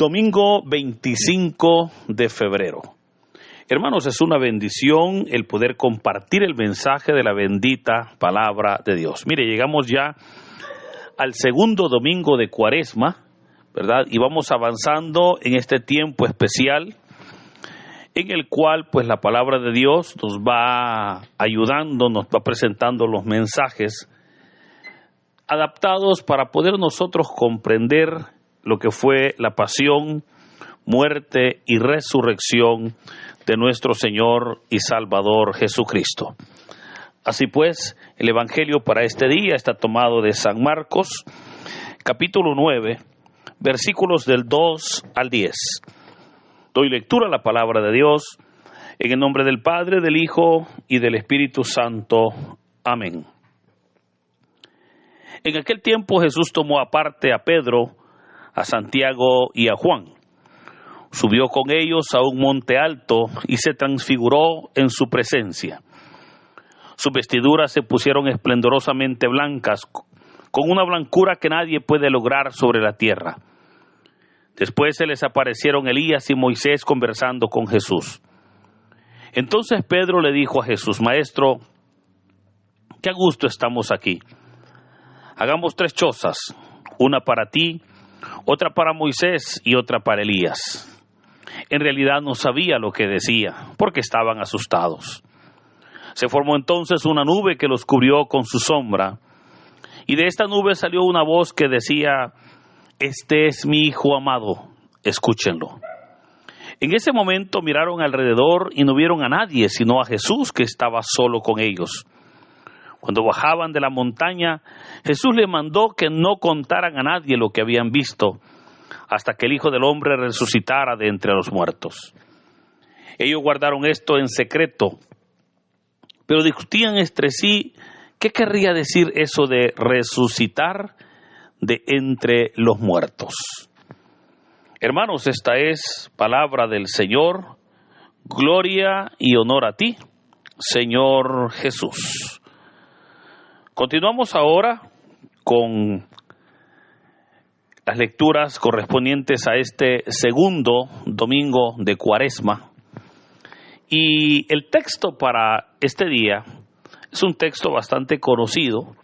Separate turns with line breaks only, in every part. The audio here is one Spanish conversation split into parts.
Domingo 25 de febrero. Hermanos, es una bendición el poder compartir el mensaje de la bendita palabra de Dios. Mire, llegamos ya al segundo domingo de Cuaresma, ¿verdad? Y vamos avanzando en este tiempo especial en el cual pues la palabra de Dios nos va ayudando, nos va presentando los mensajes adaptados para poder nosotros comprender lo que fue la pasión, muerte y resurrección de nuestro Señor y Salvador Jesucristo. Así pues, el Evangelio para este día está tomado de San Marcos, capítulo 9, versículos del 2 al 10. Doy lectura a la palabra de Dios, en el nombre del Padre, del Hijo y del Espíritu Santo. Amén. En aquel tiempo Jesús tomó aparte a Pedro, a Santiago y a Juan. Subió con ellos a un monte alto y se transfiguró en su presencia. Sus vestiduras se pusieron esplendorosamente blancas, con una blancura que nadie puede lograr sobre la tierra. Después se les aparecieron Elías y Moisés conversando con Jesús. Entonces Pedro le dijo a Jesús: Maestro, qué a gusto estamos aquí. Hagamos 3 chozas, una para ti, otra para Moisés y otra para Elías. En realidad no sabía lo que decía, porque estaban asustados. Se formó entonces una nube que los cubrió con su sombra, y de esta nube salió una voz que decía: Este es mi Hijo amado, escúchenlo. En ese momento miraron alrededor y no vieron a nadie, sino a Jesús, que estaba solo con ellos. Cuando bajaban de la montaña, Jesús les mandó que no contaran a nadie lo que habían visto, hasta que el Hijo del Hombre resucitara de entre los muertos. Ellos guardaron esto en secreto, pero discutían entre sí qué querría decir eso de resucitar de entre los muertos. Hermanos, esta es palabra del Señor. Gloria y honor a ti, Señor Jesús. Continuamos ahora con las lecturas correspondientes a este segundo domingo de Cuaresma. Y el texto para este día es un texto bastante conocido,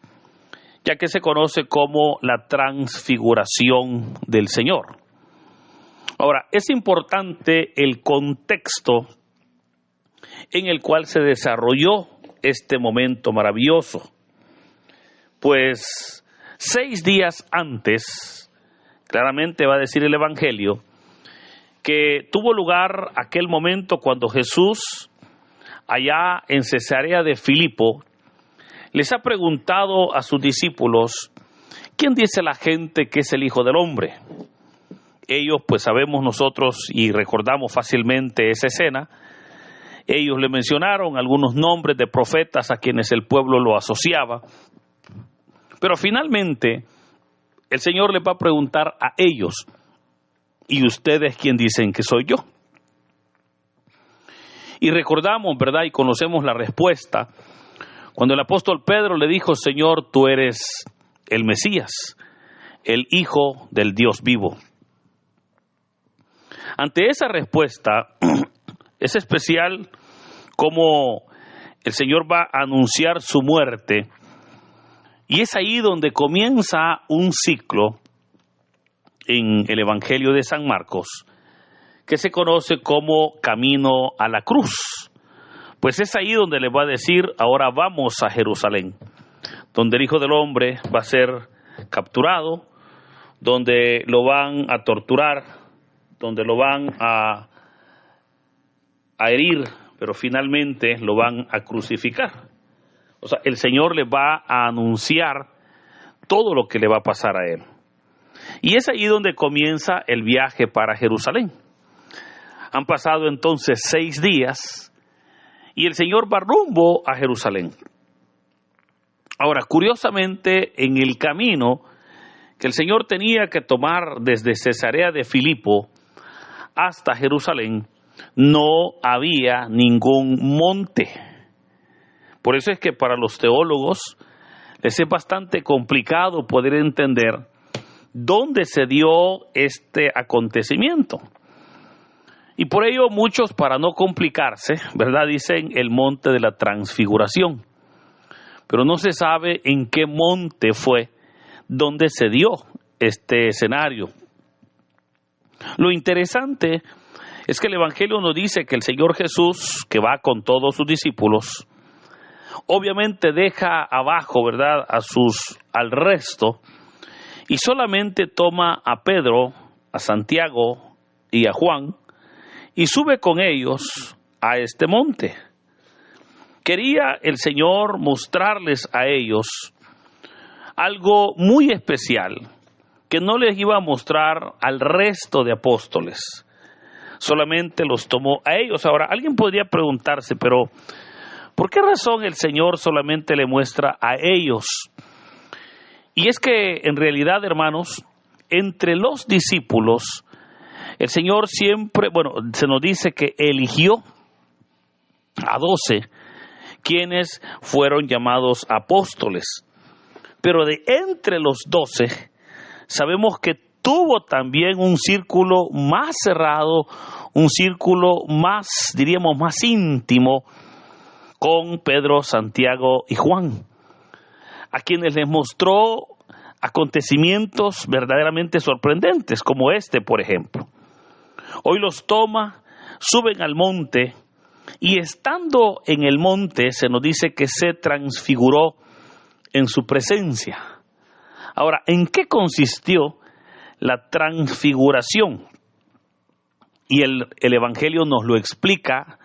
ya que se conoce como la transfiguración del Señor. Ahora, es importante el contexto en el cual se desarrolló este momento maravilloso. Pues 6 días antes, claramente va a decir el Evangelio, que tuvo lugar aquel momento cuando Jesús, allá en Cesarea de Filipo, les ha preguntado a sus discípulos: ¿quién dice la gente que es el Hijo del Hombre? Ellos, pues sabemos nosotros y recordamos fácilmente esa escena. Ellos le mencionaron algunos nombres de profetas a quienes el pueblo lo asociaba. Pero finalmente, el Señor les va a preguntar a ellos: ¿y ustedes quién dicen que soy yo? Y recordamos, ¿verdad? Y conocemos la respuesta. Cuando el apóstol Pedro le dijo: Señor, tú eres el Mesías, el Hijo del Dios vivo. Ante esa respuesta, es especial cómo el Señor va a anunciar su muerte. Y es ahí donde comienza un ciclo en el Evangelio de San Marcos, que se conoce como Camino a la Cruz. Pues es ahí donde le va a decir: ahora vamos a Jerusalén, donde el Hijo del Hombre va a ser capturado, donde lo van a torturar, donde lo van a herir, pero finalmente lo van a crucificar. O sea, el Señor le va a anunciar todo lo que le va a pasar a él. Y es ahí donde comienza el viaje para Jerusalén. Han pasado entonces 6 días y el Señor va rumbo a Jerusalén. Ahora, curiosamente, en el camino que el Señor tenía que tomar desde Cesarea de Filipo hasta Jerusalén, no había ningún monte. Por eso es que para los teólogos les es bastante complicado poder entender dónde se dio este acontecimiento. Y por ello muchos, para no complicarse, ¿verdad?, dicen el monte de la transfiguración. Pero no se sabe en qué monte fue donde se dio este escenario. Lo interesante es que el Evangelio nos dice que el Señor Jesús, que va con todos sus discípulos, obviamente deja abajo, ¿verdad?, al resto, y solamente toma a Pedro, a Santiago y a Juan, y sube con ellos a este monte. Quería el Señor mostrarles a ellos algo muy especial que no les iba a mostrar al resto de apóstoles. Solamente los tomó a ellos. Ahora, alguien podría preguntarse, pero ¿por qué razón el Señor solamente le muestra a ellos? Y es que en realidad, hermanos, entre los discípulos, el Señor siempre, se nos dice que eligió a 12, quienes fueron llamados apóstoles. Pero de entre los 12, sabemos que tuvo también un círculo más cerrado, un círculo más, diríamos, más íntimo, con Pedro, Santiago y Juan, a quienes les mostró acontecimientos verdaderamente sorprendentes, como este, por ejemplo. Hoy los toma, suben al monte, y estando en el monte se nos dice que se transfiguró en su presencia. Ahora, ¿en qué consistió la transfiguración? Y el Evangelio nos lo explica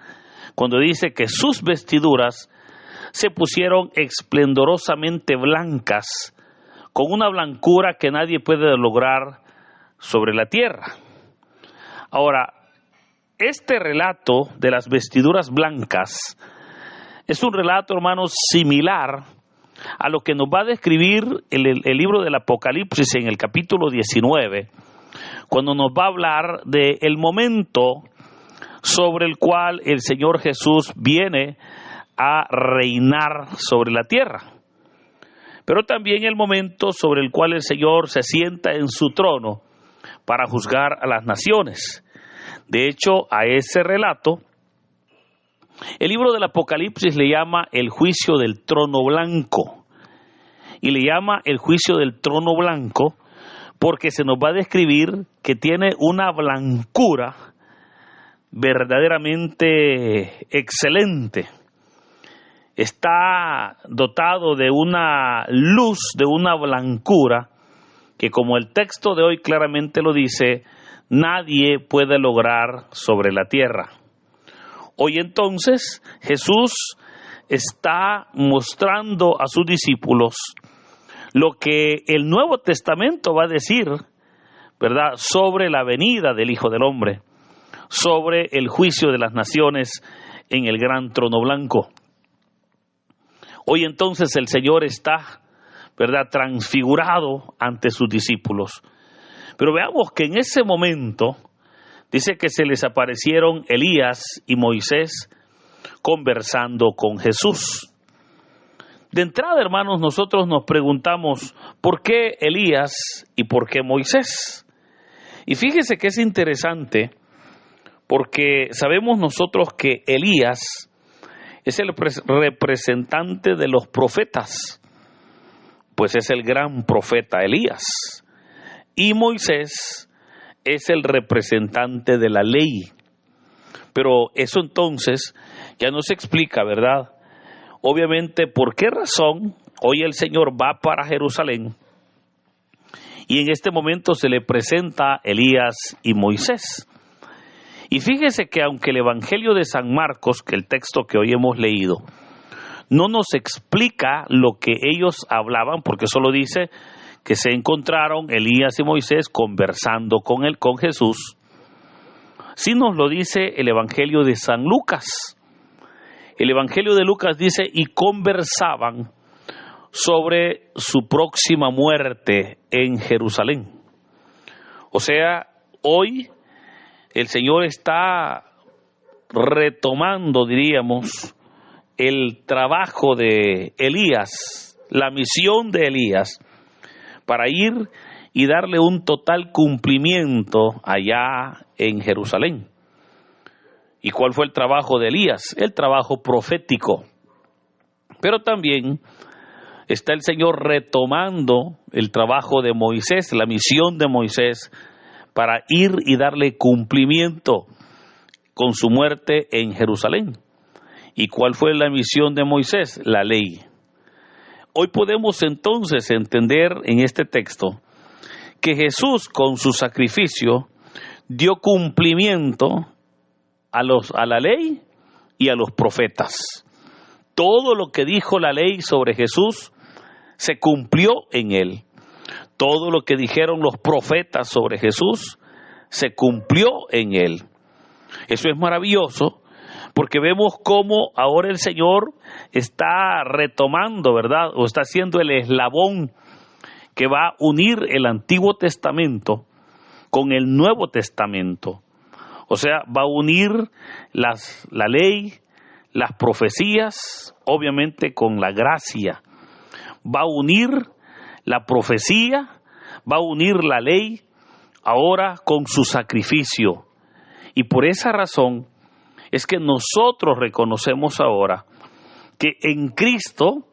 cuando dice que sus vestiduras se pusieron esplendorosamente blancas, con una blancura que nadie puede lograr sobre la tierra. Ahora, este relato de las vestiduras blancas es un relato, hermanos, similar a lo que nos va a describir el libro del Apocalipsis en el capítulo 19, cuando nos va a hablar del momento sobre el cual el Señor Jesús viene a reinar sobre la tierra, pero también el momento sobre el cual el Señor se sienta en su trono para juzgar a las naciones. De hecho, a ese relato, el libro del Apocalipsis le llama el juicio del trono blanco. Y le llama el juicio del trono blanco porque se nos va a describir que tiene una blancura verdaderamente excelente. Está dotado de una luz, de una blancura, que como el texto de hoy claramente lo dice, nadie puede lograr sobre la tierra. Hoy entonces Jesús está mostrando a sus discípulos lo que el Nuevo Testamento va a decir, ¿verdad?, sobre la venida del Hijo del Hombre, sobre el juicio de las naciones en el gran trono blanco. Hoy entonces el Señor está, ¿verdad?, transfigurado ante sus discípulos. Pero veamos que en ese momento dice que se les aparecieron Elías y Moisés conversando con Jesús. De entrada, hermanos, nosotros nos preguntamos, ¿por qué Elías y por qué Moisés? Y fíjese que es interesante, porque sabemos nosotros que Elías es el representante de los profetas, pues es el gran profeta Elías. Y Moisés es el representante de la ley. Pero eso entonces ya nos explica, ¿verdad?, obviamente, por qué razón hoy el Señor va para Jerusalén y en este momento se le presenta Elías y Moisés. Y fíjese que aunque el Evangelio de San Marcos, que el texto que hoy hemos leído, no nos explica lo que ellos hablaban, porque solo dice que se encontraron Elías y Moisés conversando con Jesús, sí nos lo dice el Evangelio de San Lucas. El Evangelio de Lucas dice, y conversaban sobre su próxima muerte en Jerusalén. O sea, hoy el Señor está retomando, diríamos, el trabajo de Elías, la misión de Elías, para ir y darle un total cumplimiento allá en Jerusalén. ¿Y cuál fue el trabajo de Elías? El trabajo profético. Pero también está el Señor retomando el trabajo de Moisés, la misión de Moisés, para ir y darle cumplimiento con su muerte en Jerusalén. ¿Y cuál fue la misión de Moisés? La ley. Hoy podemos entonces entender en este texto que Jesús con su sacrificio dio cumplimiento a la ley y a los profetas. Todo lo que dijo la ley sobre Jesús se cumplió en él. Todo lo que dijeron los profetas sobre Jesús se cumplió en él. Eso es maravilloso, porque vemos cómo ahora el Señor está retomando, ¿verdad? O está haciendo el eslabón que va a unir el Antiguo Testamento con el Nuevo Testamento. O sea, va a unir la ley, las profecías, obviamente con la gracia. Va a unir la profecía, va a unir la ley ahora con su sacrificio. Y por esa razón es que nosotros reconocemos ahora que en Cristo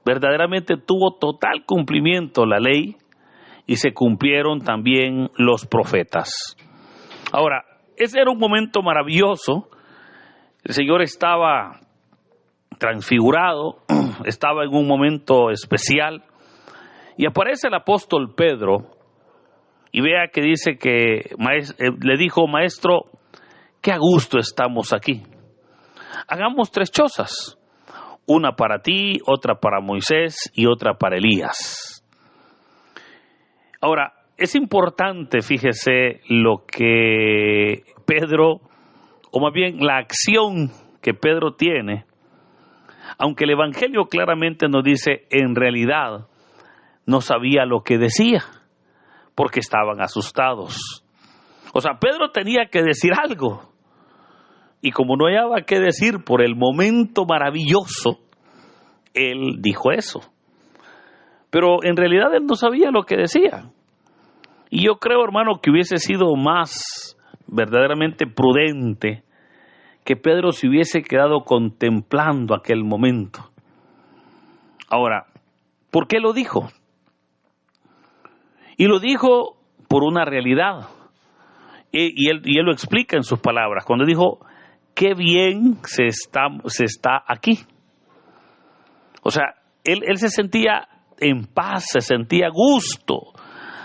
verdaderamente tuvo total cumplimiento la ley y se cumplieron también los profetas. Ahora, ese era un momento maravilloso. El Señor estaba transfigurado, estaba en un momento especial, y aparece el apóstol Pedro, y vea que dice que le dijo: maestro, qué a gusto estamos aquí. Hagamos 3 chozas, una para ti, otra para Moisés y otra para Elías. Ahora, es importante, fíjese, lo que Pedro, o más bien la acción que Pedro tiene, aunque el Evangelio claramente nos dice, en realidad no sabía lo que decía, porque estaban asustados. O sea, Pedro tenía que decir algo, y como no hallaba qué decir por el momento maravilloso, él dijo eso. Pero en realidad él no sabía lo que decía. Y yo creo, hermano, que hubiese sido más verdaderamente prudente que Pedro se hubiese quedado contemplando aquel momento. Ahora, ¿por qué lo dijo? Y lo dijo por una realidad. Y él lo explica en sus palabras, cuando dijo: qué bien se está aquí. O sea, él se sentía en paz, se sentía a gusto,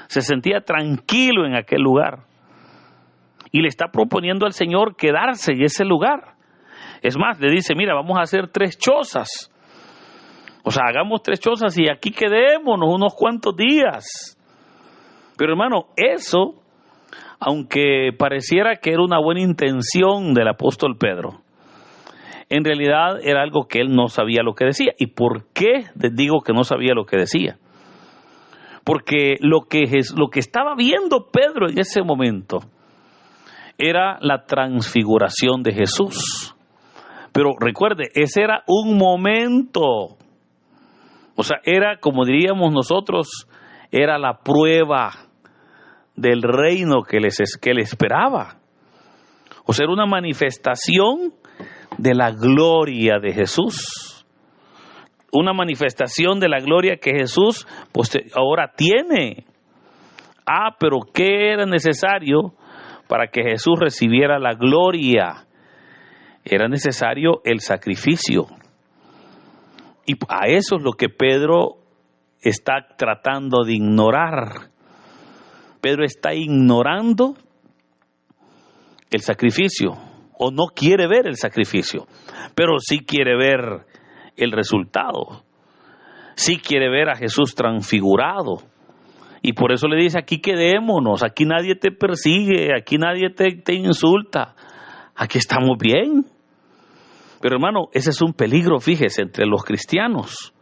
se sentía tranquilo en aquel lugar. Y le está proponiendo al Señor quedarse en ese lugar. Es más, le dice: mira, vamos a hacer 3 chozas. O sea, hagamos 3 chozas y aquí quedémonos unos cuantos días. Pero hermano, eso, aunque pareciera que era una buena intención del apóstol Pedro, en realidad era algo que él no sabía lo que decía. ¿Y por qué les digo que no sabía lo que decía? Porque lo que estaba viendo Pedro en ese momento era la transfiguración de Jesús. Pero recuerde, ese era un momento. O sea, era, como diríamos nosotros, era la prueba del reino que le esperaba. O sea, era una manifestación de la gloria de Jesús. Una manifestación de la gloria que Jesús pues ahora tiene. Pero ¿qué era necesario para que Jesús recibiera la gloria? Era necesario el sacrificio. Y a eso es lo que Pedro está tratando de ignorar. Pedro está ignorando el sacrificio, o no quiere ver el sacrificio, pero sí quiere ver el resultado. Sí quiere ver a Jesús transfigurado. Y por eso le dice: aquí quedémonos, aquí nadie te persigue, aquí nadie te insulta, aquí estamos bien. Pero hermano, ese es un peligro, fíjese, entre los cristianos,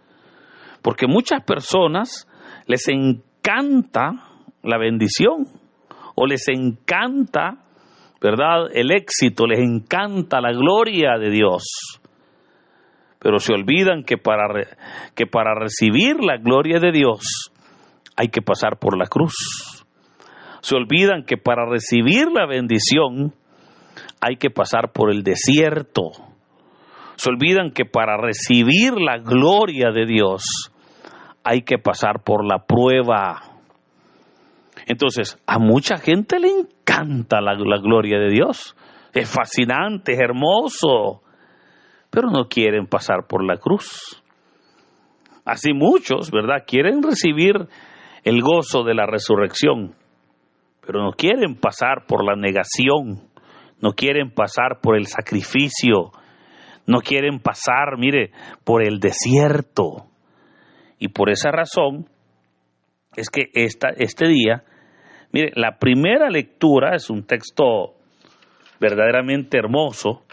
porque muchas personas les encanta la bendición, o les encanta, ¿verdad?, el éxito, les encanta la gloria de Dios, pero se olvidan que para recibir la gloria de Dios hay que pasar por la cruz. Se olvidan que para recibir la bendición hay que pasar por el desierto. Se olvidan que para recibir la gloria de Dios hay que pasar por la prueba. Entonces, a mucha gente le encanta la gloria de Dios. Es fascinante, es hermoso, pero no quieren pasar por la cruz. Así muchos, ¿verdad?, quieren recibir el gozo de la resurrección, pero no quieren pasar por la negación, no quieren pasar por el sacrificio, no quieren pasar, mire, por el desierto. Y por esa razón es que este día, mire, la primera lectura es un texto verdaderamente hermoso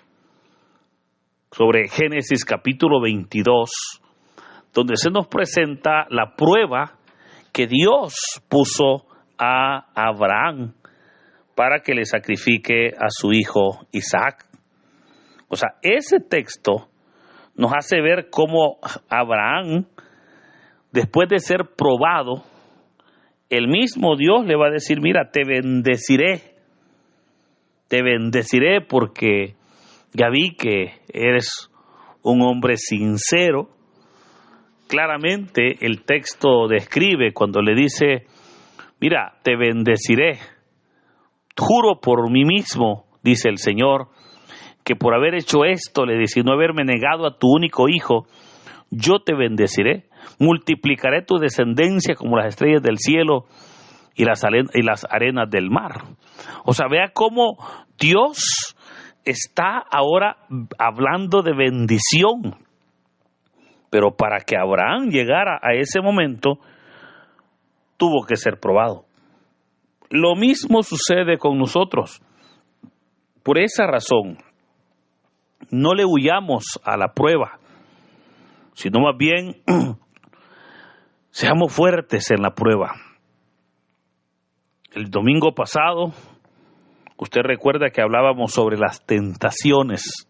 sobre Génesis capítulo 22, donde se nos presenta la prueba que Dios puso a Abraham para que le sacrifique a su hijo Isaac. O sea, ese texto nos hace ver cómo Abraham, después de ser probado, el mismo Dios le va a decir, mira, te bendeciré porque ya vi que eres un hombre sincero. Claramente el texto describe cuando le dice, mira, te bendeciré, juro por mí mismo, dice el Señor, que por haber hecho esto, le dice, y no haberme negado a tu único hijo, yo te bendeciré, multiplicaré tu descendencia como las estrellas del cielo y las arenas del mar. O sea, vea cómo Dios está ahora hablando de bendición. Pero para que Abraham llegara a ese momento, tuvo que ser probado. Lo mismo sucede con nosotros. Por esa razón, no le huyamos a la prueba, sino más bien seamos fuertes en la prueba. El domingo pasado, usted recuerda que hablábamos sobre las tentaciones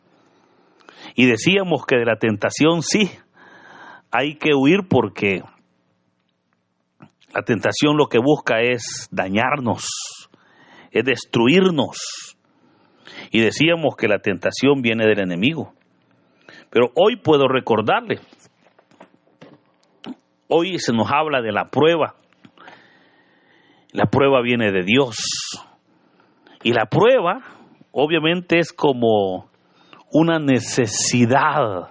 y decíamos que de la tentación sí hay que huir porque la tentación lo que busca es dañarnos, es destruirnos. Y decíamos que la tentación viene del enemigo. Pero hoy puedo recordarle, hoy se nos habla de la prueba. La prueba viene de Dios. Y la prueba, obviamente, es como una necesidad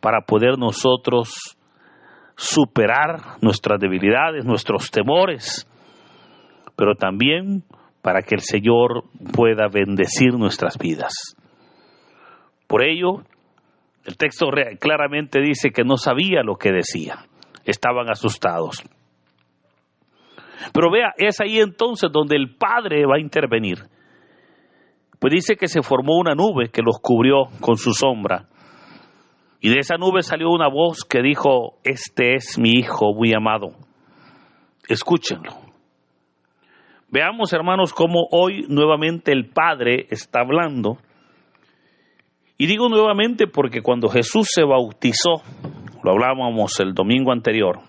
para poder nosotros superar nuestras debilidades, nuestros temores, pero también para que el Señor pueda bendecir nuestras vidas. Por ello, el texto claramente dice que no sabía lo que decía, estaban asustados. Pero vea, es ahí entonces donde el Padre va a intervenir. Pues dice que se formó una nube que los cubrió con su sombra. Y de esa nube salió una voz que dijo, este es mi Hijo muy amado, escúchenlo. Veamos, hermanos, cómo hoy nuevamente el Padre está hablando. Y digo nuevamente porque cuando Jesús se bautizó, lo hablábamos el domingo anterior,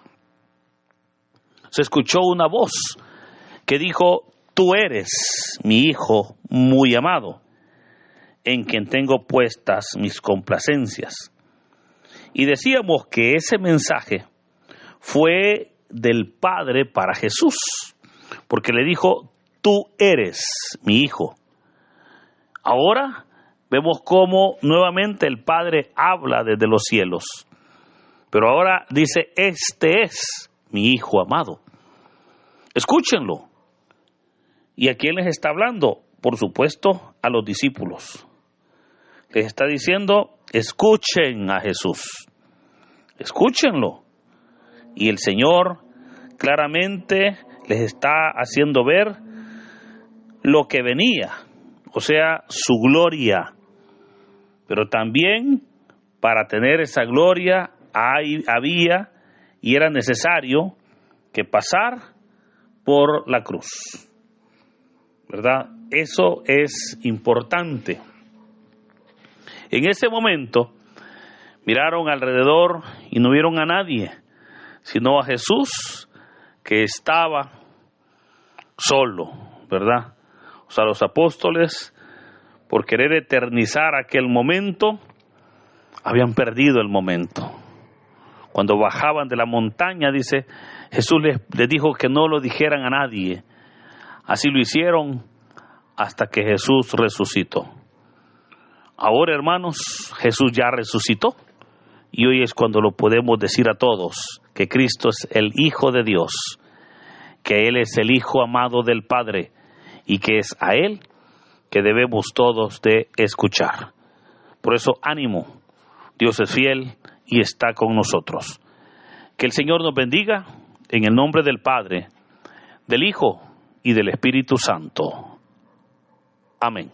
se escuchó una voz que dijo, tú eres mi Hijo muy amado, en quien tengo puestas mis complacencias. Y decíamos que ese mensaje fue del Padre para Jesús, porque le dijo, tú eres mi Hijo. Ahora vemos cómo nuevamente el Padre habla desde los cielos, pero ahora dice, este es mi Hijo amado. Escúchenlo. ¿Y a quién les está hablando? Por supuesto, a los discípulos. Les está diciendo, escuchen a Jesús, escúchenlo. Y el Señor claramente les está haciendo ver lo que venía, o sea, su gloria. Pero también para tener esa gloria había y era necesario que pasar por la cruz, ¿verdad? Eso es importante. En ese momento miraron alrededor y no vieron a nadie, sino a Jesús que estaba solo, ¿verdad? O sea, los apóstoles, por querer eternizar aquel momento, habían perdido el momento. Cuando bajaban de la montaña, dice, Jesús les dijo que no lo dijeran a nadie. Así lo hicieron hasta que Jesús resucitó. Ahora, hermanos, Jesús ya resucitó y hoy es cuando lo podemos decir a todos, que Cristo es el Hijo de Dios, que Él es el Hijo amado del Padre y que es a Él que debemos todos de escuchar. Por eso, ánimo, Dios es fiel y está con nosotros. Que el Señor nos bendiga en el nombre del Padre, del Hijo y del Espíritu Santo. Amén.